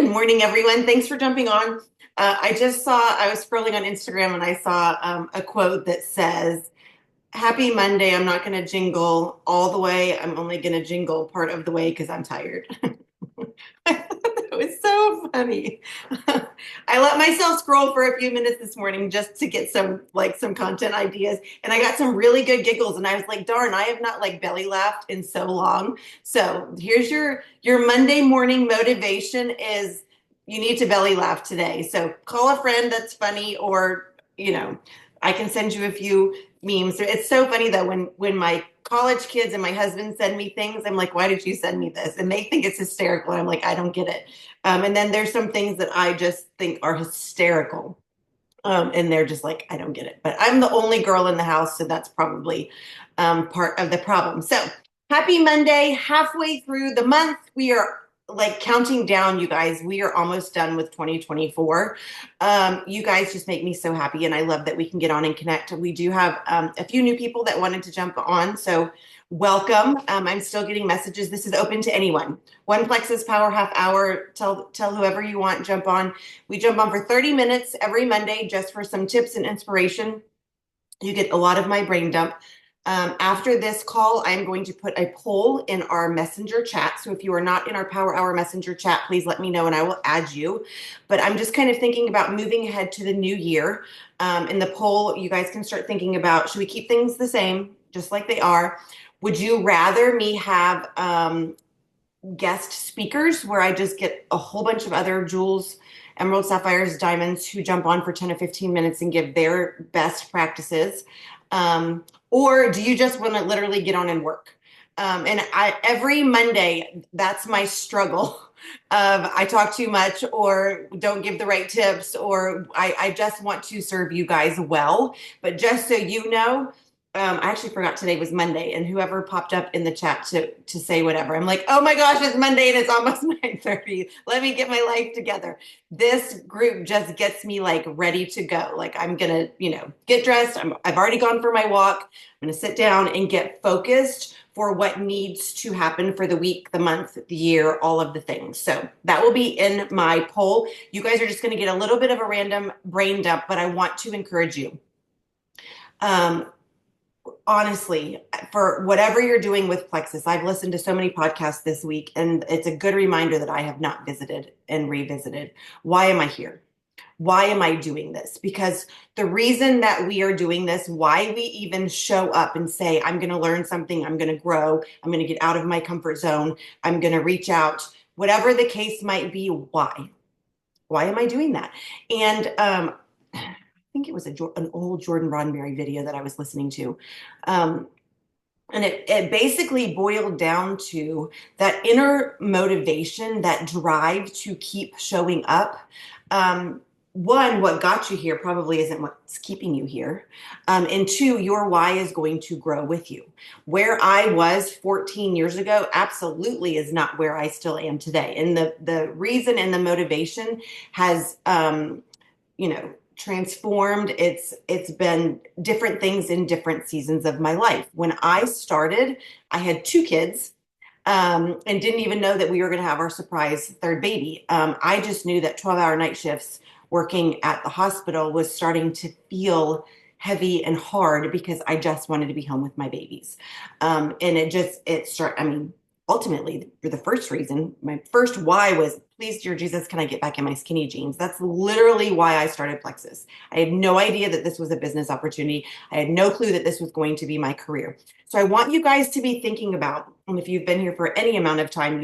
Good morning, everyone. Thanks for jumping on. I was scrolling on Instagram and I saw a quote that says, Happy Monday. I'm not going to jingle all the way. I'm only going to jingle part of the way because I'm tired. It was so funny. I let myself scroll for a few minutes this morning just to get some content ideas, and I got some really good giggles. And I was like, "Darn, I have not belly laughed in so long." So here's your Monday morning motivation: is you need to belly laugh today. So call a friend that's funny, or I can send you a few memes. It's so funny though when my college kids and my husband send me things, I'm like, why did you send me this? And they think it's hysterical. I'm like, I don't get it. And then there's some things that I just think are hysterical. And they're just like, I don't get it. But I'm the only girl in the house, so that's probably part of the problem. So happy Monday, halfway through the month. We are counting down, you guys. We are almost done with 2024. You guys just make me so happy, and I love that we can get on and connect. We do have a few new people that wanted to jump on, so welcome. I'm still getting messages. This is open to anyone. One Plexus Power Half Hour. Tell whoever you want, jump on. We jump on for 30 minutes every Monday just for some tips and inspiration. You get a lot of my brain dump. After this call, I'm going to put a poll in our messenger chat. So if you are not in our Power Hour messenger chat, please let me know and I will add you. But I'm just kind of thinking about moving ahead to the new year. In the poll, you guys can start thinking about, should we keep things the same, just like they are? Would you rather me have guest speakers where I just get a whole bunch of other jewels, emerald, sapphires, diamonds who jump on for 10 to 15 minutes and give their best practices? Or do you just want to literally get on and work? Every Monday, that's my struggle of I talk too much or don't give the right tips, or I just want to serve you guys well. But just so you know, I actually forgot today was Monday, and whoever popped up in the chat to say whatever, I'm like, oh my gosh, it's Monday and it's almost 9:30. Let me get my life together. This group just gets me ready to go. I'm gonna, get dressed. I've already gone for my walk. I'm gonna sit down and get focused for what needs to happen for the week, the month, the year, all of the things. So that will be in my poll. You guys are just gonna get a little bit of a random brain dump, but I want to encourage you. Honestly, for whatever you're doing with Plexus, I've listened to so many podcasts this week, and it's a good reminder that I have not visited and revisited. Why am I here? Why am I doing this? Because the reason that we are doing this, why we even show up and say, I'm going to learn something, I'm going to grow, I'm going to get out of my comfort zone, I'm going to reach out, whatever the case might be, why? Why am I doing that? And I think it was an old Jordan Roddenberry video that I was listening to. And it basically boiled down to that inner motivation, that drive to keep showing up. One, what got you here probably isn't what's keeping you here. And two, your why is going to grow with you. Where I was 14 years ago absolutely is not where I still am today. And the reason and the motivation has, transformed. It's been different things in different seasons of my life. When I started, I had two kids, and didn't even know that we were going to have our surprise third baby. I just knew that 12-hour night shifts working at the hospital was starting to feel heavy and hard because I just wanted to be home with my babies. Ultimately, for the first reason, my first why was, please, dear Jesus, can I get back in my skinny jeans? That's literally why I started Plexus. I had no idea that this was a business opportunity. I had no clue that this was going to be my career. So I want you guys to be thinking about, and if you've been here for any amount of time,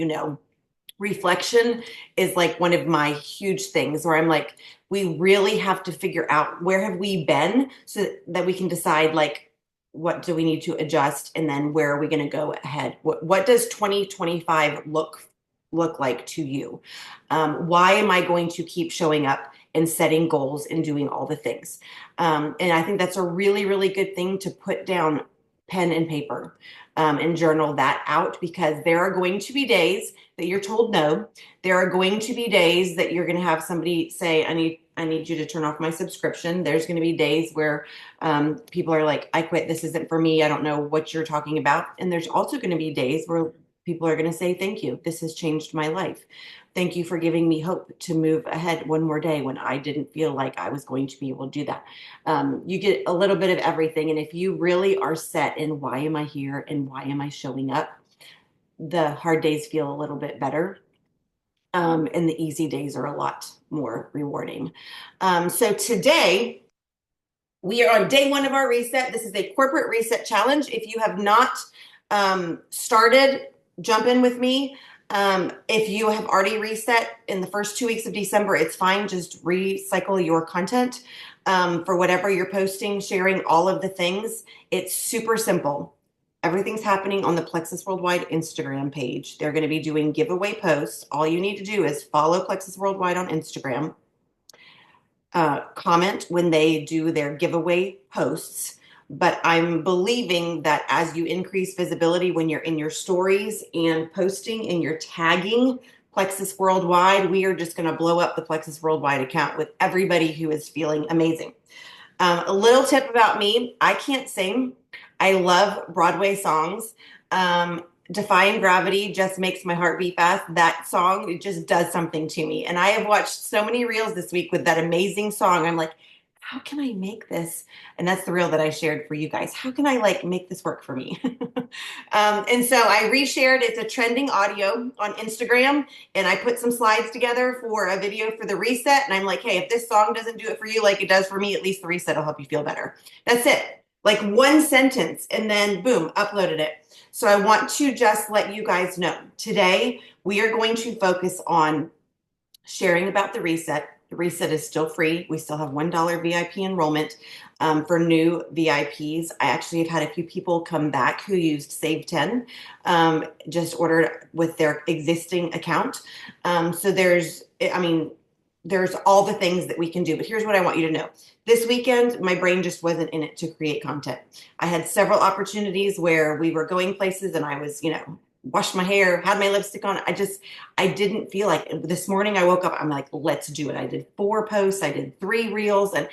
reflection is one of my huge things where I'm like, we really have to figure out where have we been so that we can decide what do we need to adjust, and then where are we going to go ahead? What does 2025 look like to you? Why am I going to keep showing up and setting goals and doing all the things? And I think that's a really, really good thing to put down pen and paper, and journal that out, because there are going to be days that you're told no. There are going to be days that you're going to have somebody say, I need you to turn off my subscription. There's going to be days where people are like, I quit. This isn't for me. I don't know what you're talking about. And there's also going to be days where People are going to say, thank you. This has changed my life. Thank you for giving me hope to move ahead one more day when I didn't feel like I was going to be able to do that. You get a little bit of everything. And if you really are set in why am I here and why am I showing up, the hard days feel a little bit better. And the easy days are a lot more rewarding. So today, we are on day one of our reset. This is a corporate reset challenge. If you have not started, jump in with me. If you have already reset in the first 2 weeks of December, it's fine. Just recycle your content for whatever you're posting, sharing all of the things. It's super simple. Everything's happening on the Plexus Worldwide Instagram page. They're going to be doing giveaway posts. All you need to do is follow Plexus Worldwide on Instagram. Comment when they do their giveaway posts. But I'm believing that as you increase visibility when you're in your stories and posting and you're tagging Plexus Worldwide, we are just going to blow up the Plexus Worldwide account with everybody who is feeling amazing. A little tip about me, I can't sing. I love Broadway songs. Defying Gravity just makes my heart beat fast. That song, it just does something to me. And I have watched so many reels this week with that amazing song. I'm like, how can I make this? And that's the reel that I shared for you guys. How can I make this work for me? And so I reshared. It's a trending audio on Instagram, and I put some slides together for a video for the reset. And I'm like, hey, if this song doesn't do it for you like it does for me, at least the reset will help you feel better. That's it. Like one sentence, and then boom, uploaded it. So I want to just let you guys know today we are going to focus on sharing about the reset. The reset is still free. We still have $1 VIP enrollment for new VIPs. I actually have had a few people come back who used Save 10, just ordered with their existing account. So there's all the things that we can do. But here's what I want you to know. This weekend, my brain just wasn't in it to create content. I had several opportunities where we were going places and I was, washed my hair, had my lipstick on. I didn't feel like it. This morning I woke up, I'm like, let's do it. I did 4 posts. I did 3 reels and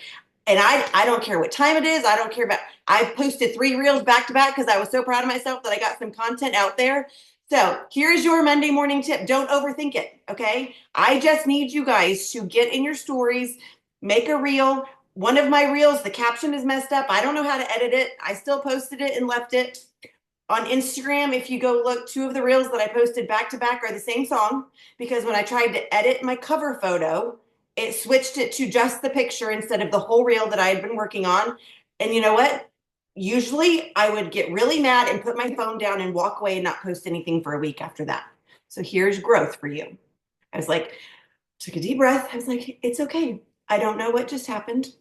I don't care what time it is. I don't care about, I posted 3 reels back to back because I was so proud of myself that I got some content out there. So here's your Monday morning tip. Don't overthink it. Okay. I just need you guys to get in your stories, make a reel. One of my reels, the caption is messed up. I don't know how to edit it. I still posted it and left it. On Instagram, if you go look, 2 of the reels that I posted back to back are the same song because when I tried to edit my cover photo, it switched it to just the picture instead of the whole reel that I had been working on. And you know what? Usually I would get really mad and put my phone down and walk away and not post anything for a week after that. So here's growth for you. I was like, took a deep breath. I was like, it's okay. I don't know what just happened.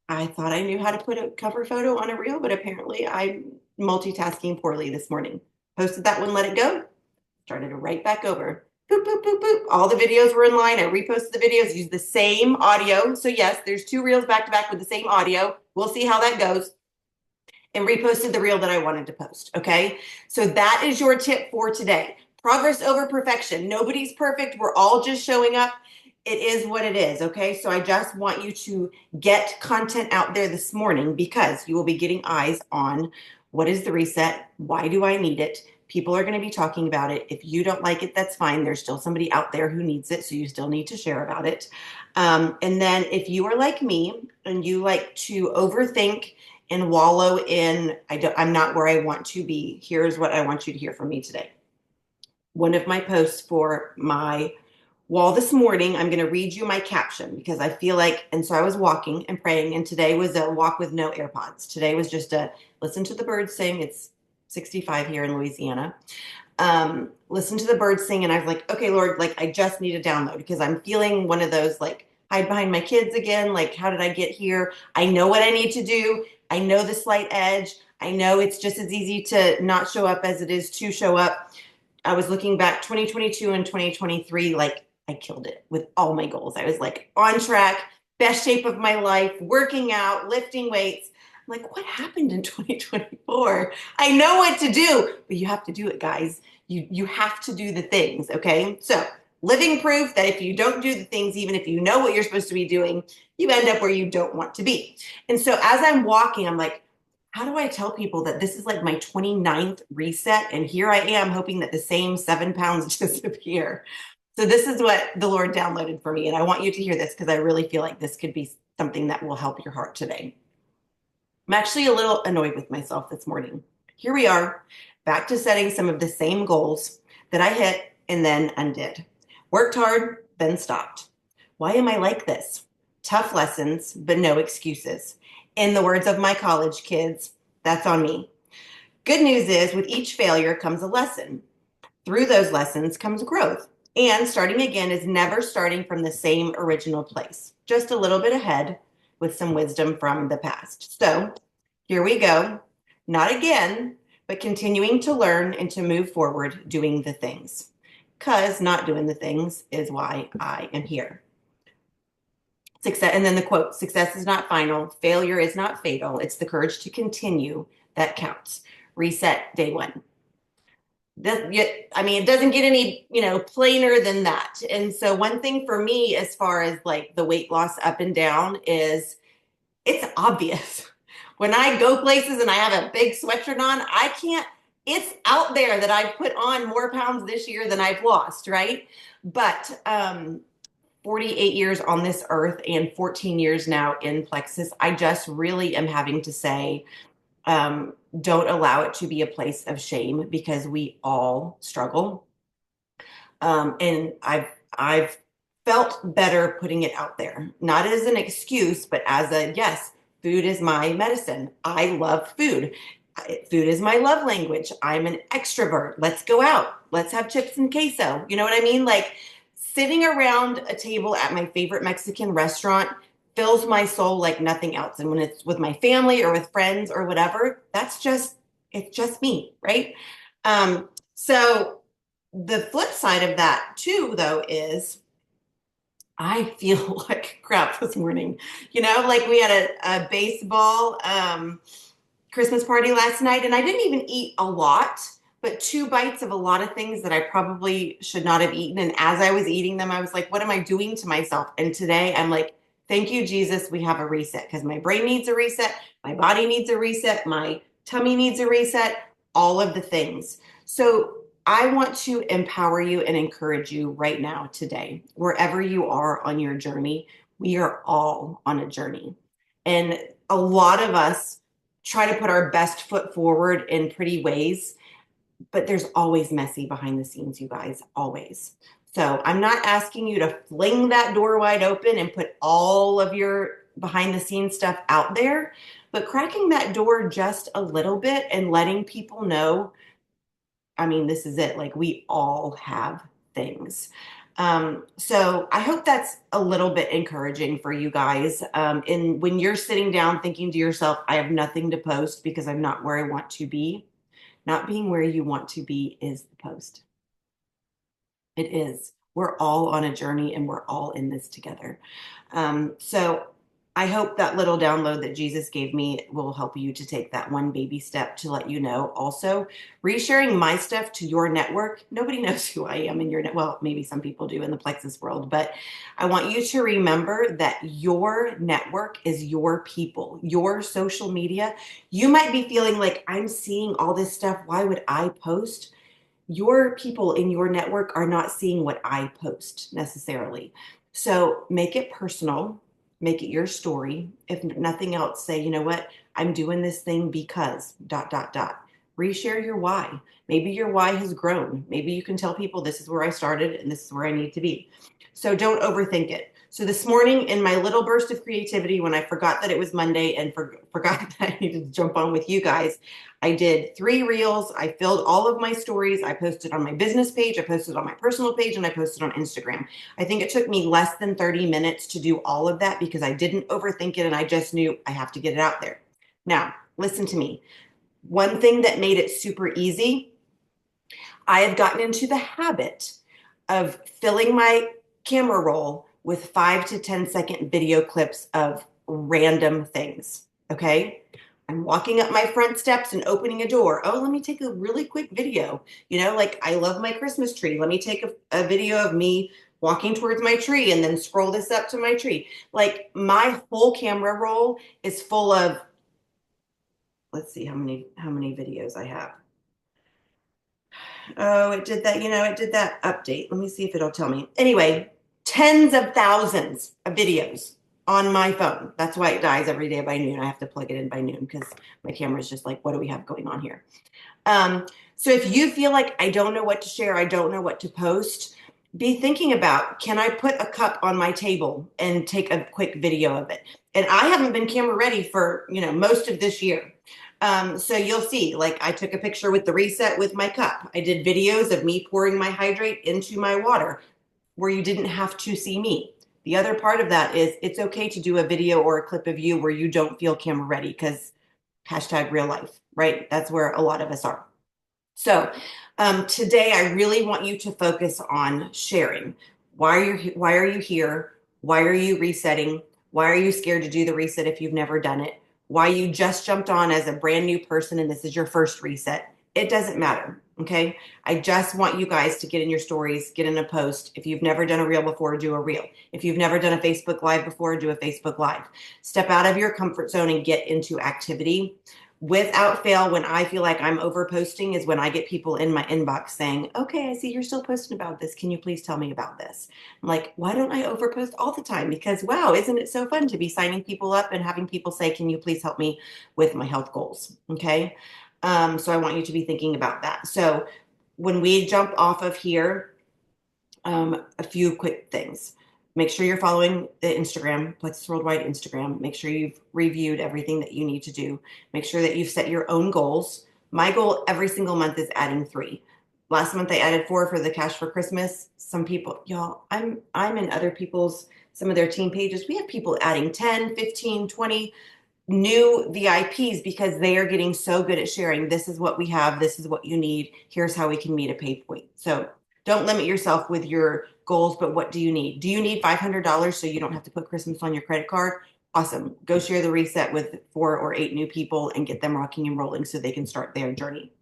I thought I knew how to put a cover photo on a reel, but apparently I'm multitasking poorly this morning. Posted that one, let it go, started it right back over. Boop, boop, boop, boop. All the videos were in line. I reposted the videos, used the same audio. So yes, there's 2 reels back to back with the same audio. We'll see how that goes. And reposted the reel that I wanted to post. Okay. So that is your tip for today. Progress over perfection. Nobody's perfect. We're all just showing up. It is what it is. Okay. So I just want you to get content out there this morning because you will be getting eyes on what is the reset? Why do I need it? People are going to be talking about it. If you don't like it, that's fine. There's still somebody out there who needs it. So you still need to share about it. And then if you are like me and you like to overthink and wallow in, I'm not where I want to be. Here's what I want you to hear from me today. One of my posts for my wall this morning, I'm going to read you my caption because I feel like, and so I was walking and praying, and today was a walk with no AirPods. Today was just a listen to the birds sing. It's 65 here in Louisiana. Listen to the birds sing, and I was like, okay, Lord, I just need a download because I'm feeling one of those hide behind my kids again. How did I get here? I know what I need to do. I know the slight edge. I know it's just as easy to not show up as it is to show up. I was looking back 2022 and 2023, I killed it with all my goals. I was on track, best shape of my life, working out, lifting weights. I'm like, what happened in 2024? I know what to do, but you have to do it, guys. You have to do the things, okay? So living proof that if you don't do the things, even if you know what you're supposed to be doing, you end up where you don't want to be. And so as I'm walking, I'm like, how do I tell people that this is like my 29th reset? And here I am hoping that the same 7 pounds disappear. So this is what the Lord downloaded for me. And I want you to hear this because I really feel like this could be something that will help your heart today. I'm actually a little annoyed with myself this morning. Here we are, back to setting some of the same goals that I hit and then undid. Worked hard, then stopped. Why am I like this? Tough lessons, but no excuses. In the words of my college kids, that's on me. Good news is, with each failure comes a lesson. Through those lessons comes growth. And starting again is never starting from the same original place, just a little bit ahead with some wisdom from the past. So here we go. Not again, but continuing to learn and to move forward doing the things. Because not doing the things is why I am here. Success, and then the quote, success is not final, failure is not fatal. It's the courage to continue that counts. Reset day one. I mean, it doesn't get any, plainer than that. And so one thing for me, as far as like the weight loss up and down, is it's obvious. When I go places and I have a big sweatshirt on, I can't, it's out there that I've put on more pounds this year than I've lost, right? But 48 years on this earth and 14 years now in Plexus, I just really am having to say, don't allow it to be a place of shame because we all struggle. And I've felt better putting it out there, not as an excuse, but as a yes, food is my medicine. I love food. Food is my love language. I'm an extrovert. Let's go out. Let's have chips and queso. You know what I mean? Like sitting around a table at my favorite Mexican restaurant fills my soul like nothing else. And when it's with my family or with friends or whatever, it's just me, right? So the flip side of that too, though, is I feel like crap this morning. Like we had a baseball Christmas party last night, and I didn't even eat a lot, but 2 bites of a lot of things that I probably should not have eaten. And as I was eating them, I was like, what am I doing to myself? And today I'm like, thank you, Jesus, we have a reset because my brain needs a reset, my body needs a reset, my tummy needs a reset, all of the things. So I want to empower you and encourage you right now, today, wherever you are on your journey. We are all on a journey. And a lot of us try to put our best foot forward in pretty ways, but there's always messy behind the scenes, you guys, always. So I'm not asking you to fling that door wide open and put all of your behind the scenes stuff out there, but cracking that door just a little bit and letting people know, I mean, this is it. Like we all have things. So I hope that's a little bit encouraging for you guys. And when you're sitting down thinking to yourself, I have nothing to post because I'm not where I want to be, not being where you want to be is the post. It is. We're all on a journey and we're all in this together. So I hope that little download that Jesus gave me will help you to take that one baby step to let you know. Also, resharing my stuff to your network. Nobody knows who I am in your net. Well, maybe some people do in the Plexus world, but I want you to remember that your network is your people, your social media. You might be feeling like I'm seeing all this stuff. Why would I post? Your people in your network are not seeing what I post necessarily. So make it personal, make it your story. If nothing else, say, you know what, I'm doing this thing because ... Reshare your why. Maybe your why has grown. Maybe you can tell people this is where I started and this is where I need to be. So don't overthink it. So this morning in my little burst of creativity, when I forgot that it was Monday and forgot that I needed to jump on with you guys, I did 3 reels. I filled all of my stories. I posted on my business page, I posted on my personal page, and I posted on Instagram. I think it took me less than 30 minutes to do all of that because I didn't overthink it and I just knew I have to get it out there. Now, listen to me. One thing that made it super easy, I have gotten into the habit of filling my camera roll with 5 to 10-second video clips of random things. Okay. I'm walking up my front steps and opening a door. Oh, let me take a really quick video. Like I love my Christmas tree. Let me take a video of me walking towards my tree and then scroll this up to my tree. Like my whole camera roll is full of let's see how many videos I have. Oh, it did that, it did that update. Let me see if it'll tell me. Anyway, tens of thousands of videos on my phone. That's why it dies every day by noon. I have to plug it in by noon because my camera's just like, what do we have going on here? So if you feel like I don't know what to share, I don't know what to post, be thinking about, can I put a cup on my table and take a quick video of it? And I haven't been camera ready for, most of this year. So you'll see, like I took a picture with the reset with my cup. I did videos of me pouring my hydrate into my water where you didn't have to see me. The other part of that is it's okay to do a video or a clip of you where you don't feel camera ready because hashtag real life, right? That's where a lot of us are. So today I really want you to focus on sharing. Why are you here? Why are you resetting? Why are you scared to do the reset if you've never done it? Why you just jumped on as a brand new person and this is your first reset? It doesn't matter. Okay. I just want you guys to get in your stories, get in a post. If you've never done a reel before, do a reel. If you've never done a Facebook Live before, do a Facebook Live. Step out of your comfort zone and get into activity. Without fail, when I feel like I'm over posting is when I get people in my inbox saying, okay, I see you're still posting about this. Can you please tell me about this? I'm like, why don't I overpost all the time? Because wow, isn't it so fun to be signing people up and having people say, can you please help me with my health goals? Okay. So I want you to be thinking about that. So when we jump off of here, a few quick things. Make sure you're following the Instagram, Plexus Worldwide Instagram. Make sure you've reviewed everything that you need to do. Make sure that you've set your own goals. My goal every single month is adding 3. Last month I added 4 for the Cash for Christmas. Some people, y'all, I'm in other people's, some of their team pages. We have people adding 10, 15, 20 new VIPs because they are getting so good at sharing. This is what we have. This is what you need. Here's how we can meet a pay point. So don't limit yourself with your goals, but what do you need? Do you need $500 so you don't have to put Christmas on your credit card? Awesome. Go share the reset with 4 or 8 new people and get them rocking and rolling so they can start their journey.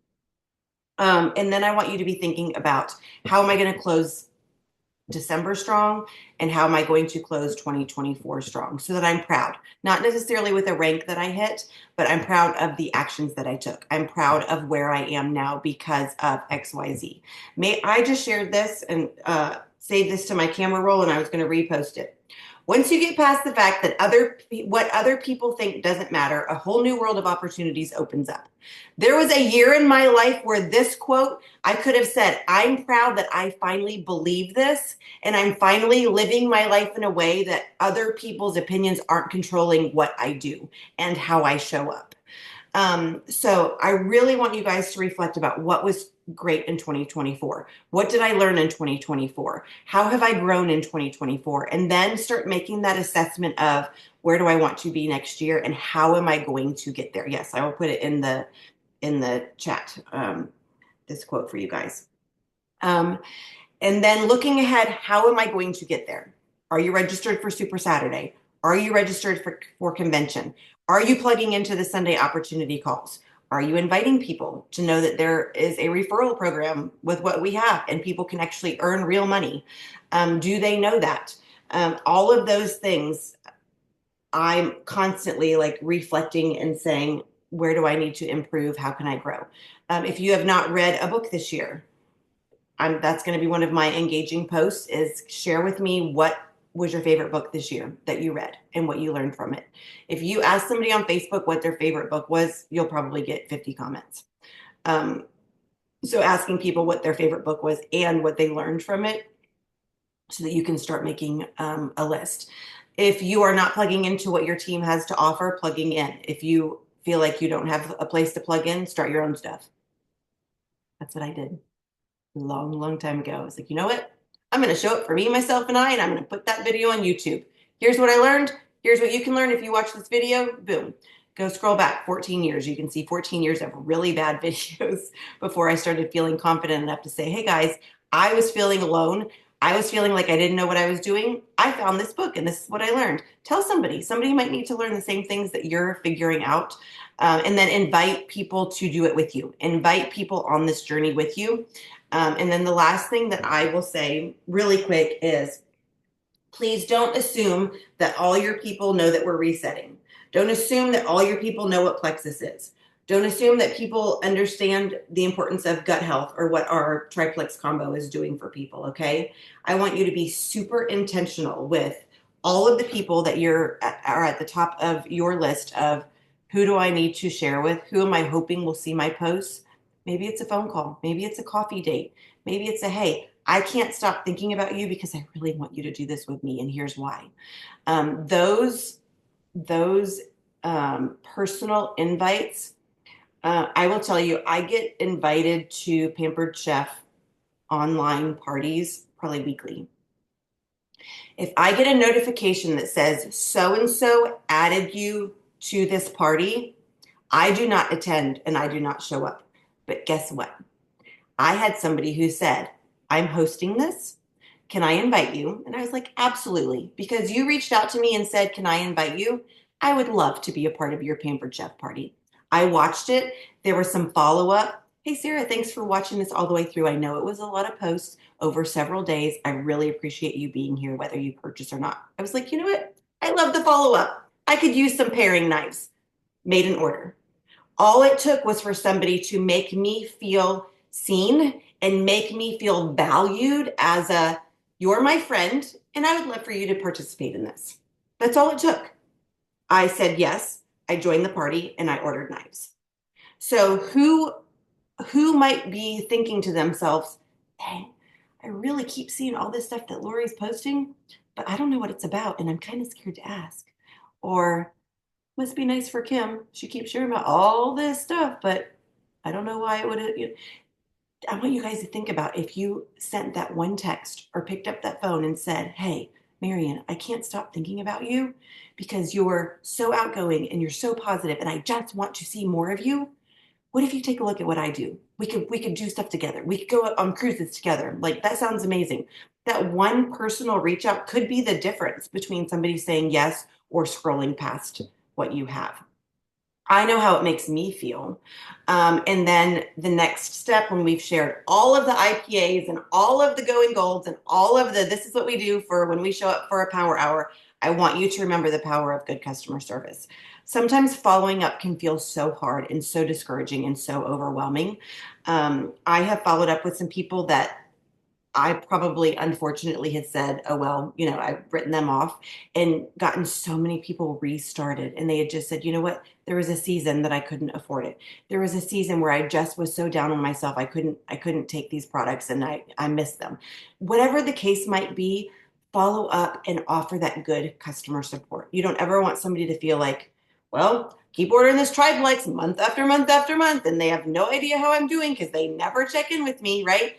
And then I want you to be thinking about, how am I going to close December strong, and how am I going to close 2024 strong so that I'm proud, not necessarily with a rank that I hit, but I'm proud of the actions that I took. I'm proud of where I am now because of XYZ. I just shared this and saved this to my camera roll, and I was going to repost it. Once you get past the fact that what other people think doesn't matter, a whole new world of opportunities opens up. There was a year in my life where this quote, I could have said, I'm proud that I finally believe this, and I'm finally living my life in a way that other people's opinions aren't controlling what I do and how I show up. So I really want you guys to reflect about what was great in 2024. What did I learn in 2024? How have I grown in 2024? And then start making that assessment of, where do I want to be next year and how am I going to get there? Yes, I will put it in the chat, this quote for you guys. And then looking ahead, how am I going to get there? Are you registered for Super Saturday? Are you registered for convention? Are you plugging into the Sunday opportunity calls? Are you inviting people to know that there is a referral program with what we have and people can actually earn real money? Do they know that? All of those things, I'm constantly like reflecting and saying, where do I need to improve? How can I grow? If you have not read a book this year, that's going to be one of my engaging posts, is share with me what was your favorite book this year that you read and what you learned from it. If you ask somebody on Facebook what their favorite book was, you'll probably get 50 comments. So asking people what their favorite book was and what they learned from it so that you can start making a list. If you are not plugging into what your team has to offer, plugging in. If you feel like you don't have a place to plug in, start your own stuff. That's what I did long time ago. I was like, you know what? I'm going to show up for me, myself, and I, and I'm going to put that video on YouTube. Here's what I learned. Here's what you can learn if you watch this video. Boom. Go scroll back 14 years. You can see 14 years of really bad videos before I started feeling confident enough to say, hey guys, I was feeling alone. I was feeling like I didn't know what I was doing. I found this book and this is what I learned. Tell somebody. Somebody might need to learn the same things that you're figuring out. And then invite people to do it with you. Invite people on this journey with you. And then the last thing that I will say really quick is, please don't assume that all your people know that we're resetting. Don't assume that all your people know what Plexus is. Don't assume that people understand the importance of gut health or what our triplex combo is doing for people, okay? I want you to be super intentional with all of the people that are at the top of your list of who do I need to share with? Who am I hoping will see my posts? Maybe it's a phone call. Maybe it's a coffee date. Maybe it's a, hey, I can't stop thinking about you because I really want you to do this with me, and here's why. Um, those those personal invites, I will tell you, I get invited to Pampered Chef online parties probably weekly. If I get a notification that says so and so added you to this party, I do not attend and I do not show up. But guess what? I had somebody who said, I'm hosting this. Can I invite you? And I was like, absolutely. Because you reached out to me and said, can I invite you? I would love to be a part of your Pampered Chef party. I watched it. There was some follow up. Hey, Sarah, thanks for watching this all the way through. I know it was a lot of posts over several days. I really appreciate you being here, whether you purchase or not. I was like, you know what? I love the follow up. I could use some paring knives. Made an order. All it took was for somebody to make me feel seen and make me feel valued as a, you're my friend, and I would love for you to participate in this. That's all it took. I said yes, I joined the party, and I ordered knives. So who might be thinking to themselves, dang, I really keep seeing all this stuff that Lori's posting, but I don't know what it's about, and I'm kind of scared to ask. Or must be nice for Kim. She keeps sharing about all this stuff, but I don't know why it would. I want you guys to think about if you sent that one text or picked up that phone and said, hey, Marion, I can't stop thinking about you because you're so outgoing and you're so positive, and I just want to see more of you. What if you take a look at what I do? We could do stuff together. We could go on cruises together. Like that sounds amazing. That one personal reach out could be the difference between somebody saying yes or scrolling past what you have. I know how it makes me feel. And then the next step, when we've shared all of the IPAs and all of the going golds and all of the, this is what we do for when we show up for a power hour, I want you to remember the power of good customer service. Sometimes following up can feel so hard and so discouraging and so overwhelming. I have followed up with some people that I probably unfortunately had said, oh, well, I've written them off, and gotten so many people restarted. And they had just said, you know what? There was a season that I couldn't afford it. There was a season where I just was so down on myself. I couldn't take these products, and I missed them. Whatever the case might be, follow up and offer that good customer support. You don't ever want somebody to feel like, well, keep ordering this triplex month after month after month, and they have no idea how I'm doing because they never check in with me, right?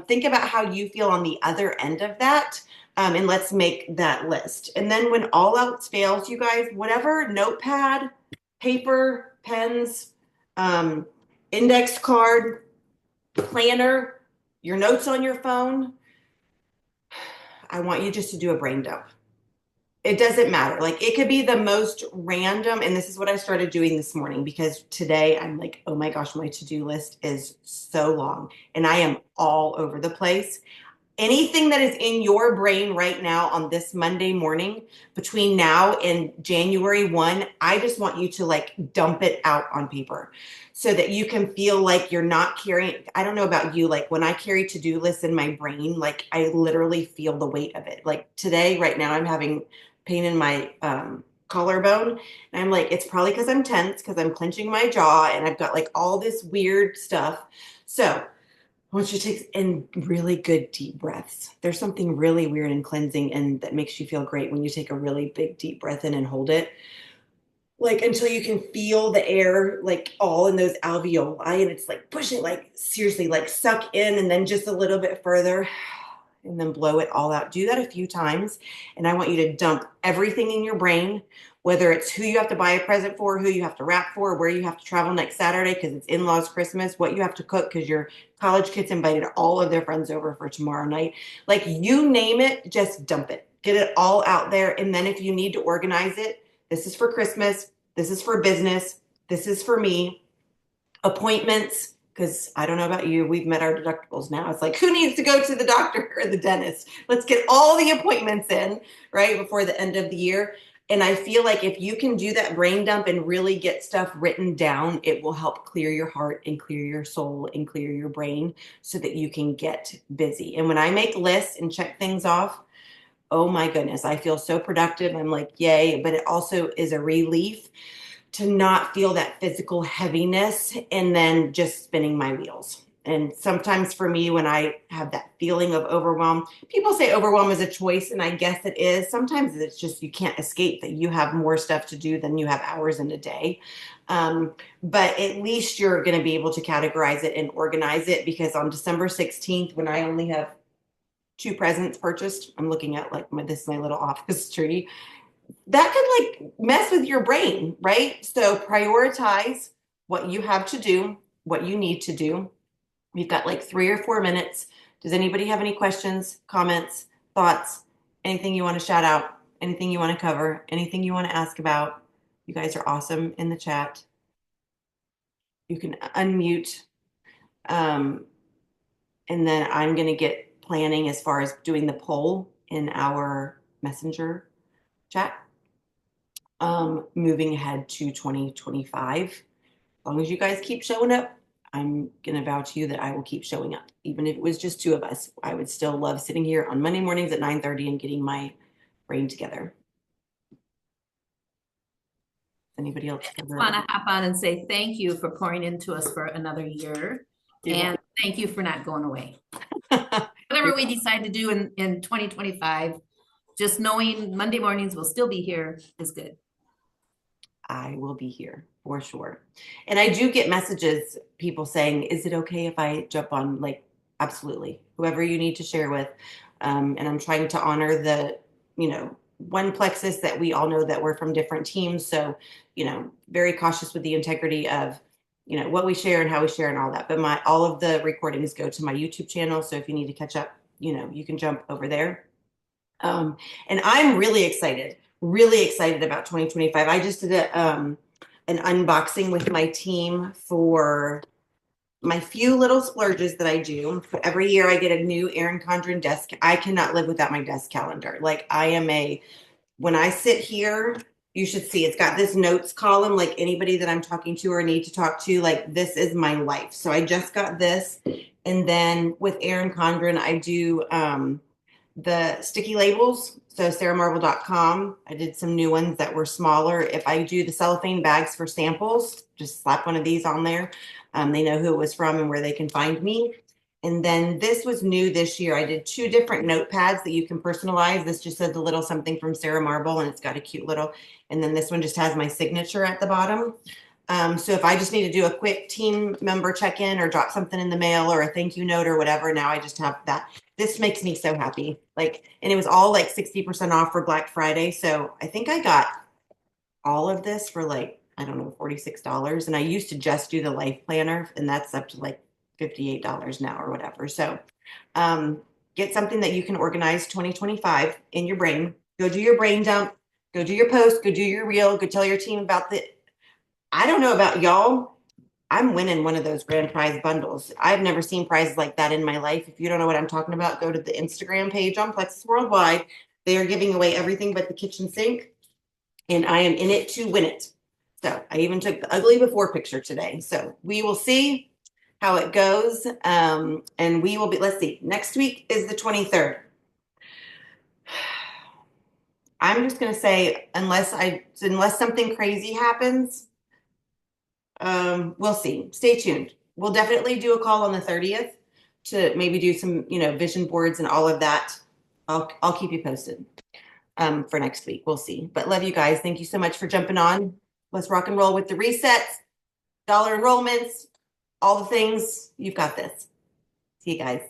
Think about how you feel on the other end of that. And let's make that list. And then when all else fails, you guys, whatever, notepad, paper, pens, um, index card, planner, your notes on your phone, I want you just to do a brain dump. It doesn't matter. Like it could be the most random. And this is what I started doing this morning because today I'm like, oh my gosh, my to-do list is so long and I am all over the place. Anything that is in your brain right now on this Monday morning between now and January 1, I just want you to like dump it out on paper so that you can feel like you're not carrying. I don't know about you, like when I carry to-do lists in my brain, like I literally feel the weight of it. Like today, right now, I'm having pain in my collarbone. And I'm like, it's probably because I'm tense, because I'm clenching my jaw and I've got like all this weird stuff. So I want you to take in really good deep breaths. There's something really weird and cleansing and that makes you feel great when you take a really big deep breath in and hold it. Like until you can feel the air like all in those alveoli, and it's like pushing, like seriously, like suck in and then just a little bit further and then blow it all out. Do that a few times. And I want you to dump everything in your brain, whether it's who you have to buy a present for, who you have to wrap for, where you have to travel next Saturday because it's in-laws Christmas, what you have to cook because your college kids invited all of their friends over for tomorrow night. Like you name it, just dump it. Get it all out there. And then if you need to organize it, this is for Christmas, this is for business, this is for me, appointments, because I don't know about you, we've met our deductibles now. It's like, who needs to go to the doctor or the dentist? Let's get all the appointments in, right, before the end of the year. And I feel like if you can do that brain dump and really get stuff written down, it will help clear your heart and clear your soul and clear your brain so that you can get busy. And when I make lists and check things off, oh my goodness, I feel so productive. I'm like, yay. But it also is a relief to not feel that physical heaviness and then just spinning my wheels. And sometimes for me, when I have that feeling of overwhelm, people say overwhelm is a choice, and I guess it is. Sometimes it's just you can't escape that you have more stuff to do than you have hours in a day. But at least you're going to be able to categorize it and organize it, because on December 16th, when I only have 2 presents purchased, I'm looking at like this is my little office tree, that could like mess with your brain, right? So prioritize what you have to do, what you need to do. We've got like 3 or 4 minutes. Does anybody have any questions, comments, thoughts, anything you want to shout out, anything you want to cover, anything you want to ask about? You guys are awesome in the chat. You can unmute. And then I'm going to get planning as far as doing the poll in our messenger chat. Moving ahead to 2025. As long as you guys keep showing up, I'm going to vow to you that I will keep showing up. Even if it was just 2 of us, I would still love sitting here on Monday mornings at 9:30 and getting my brain together. Anybody else? I just want to hop on and say thank you for pouring into us for another year. And thank you for not going away. Whatever we decide to do in 2025, just knowing Monday mornings will still be here is good. I will be here for sure. And I do get messages, people saying, is it okay if I jump on? Like, absolutely. Whoever you need to share with. And I'm trying to honor the, one Plexus that we all know that we're from different teams. So, very cautious with the integrity of, what we share and how we share and all that. But all of the recordings go to my YouTube channel. So if you need to catch up, you can jump over there. And I'm really excited about 2025. I just did an unboxing with my team for my few little splurges that I do. Every year I get a new Erin Condren desk. I cannot live without my desk calendar. Like when I sit here, you should see it's got this notes column, like anybody that I'm talking to or need to talk to, like this is my life. So I just got this. And then with Erin Condren, I do the sticky labels. So sarahmarble.com. I did some new ones that were smaller. If I do the cellophane bags for samples, just slap one of these on there. They know who it was from and where they can find me. And then this was new this year. I did 2 different notepads that you can personalize. This just says a little something from Sarah Marble, and it's got a cute little, and then this one just has my signature at the bottom. So if I just need to do a quick team member check-in or drop something in the mail or a thank you note or whatever, now I just have that. This makes me so happy. And it was all like 60% off for Black Friday. So I think I got all of this for like, I don't know, $46. And I used to just do the life planner, and that's up to like $58 now or whatever. So get something that you can organize 2025 in your brain. Go do your brain dump. Go do your post. Go do your reel. Go tell your team about I don't know about y'all. I'm winning one of those grand prize bundles. I've never seen prizes like that in my life. If you don't know what I'm talking about, go to the Instagram page on Plexus Worldwide. They are giving away everything but the kitchen sink, and I am in it to win it. So I even took the ugly before picture today. So we will see how it goes. And we will be, let's see, next week is the 23rd. I'm just going to say, unless something crazy happens, we'll see. Stay tuned. We'll definitely do a call on the 30th to maybe do some, vision boards and all of that. I'll keep you posted for next week. We'll see. But love you guys. Thank you so much for jumping on. Let's rock and roll with the resets, dollar enrollments, all the things. You've got this. See you guys.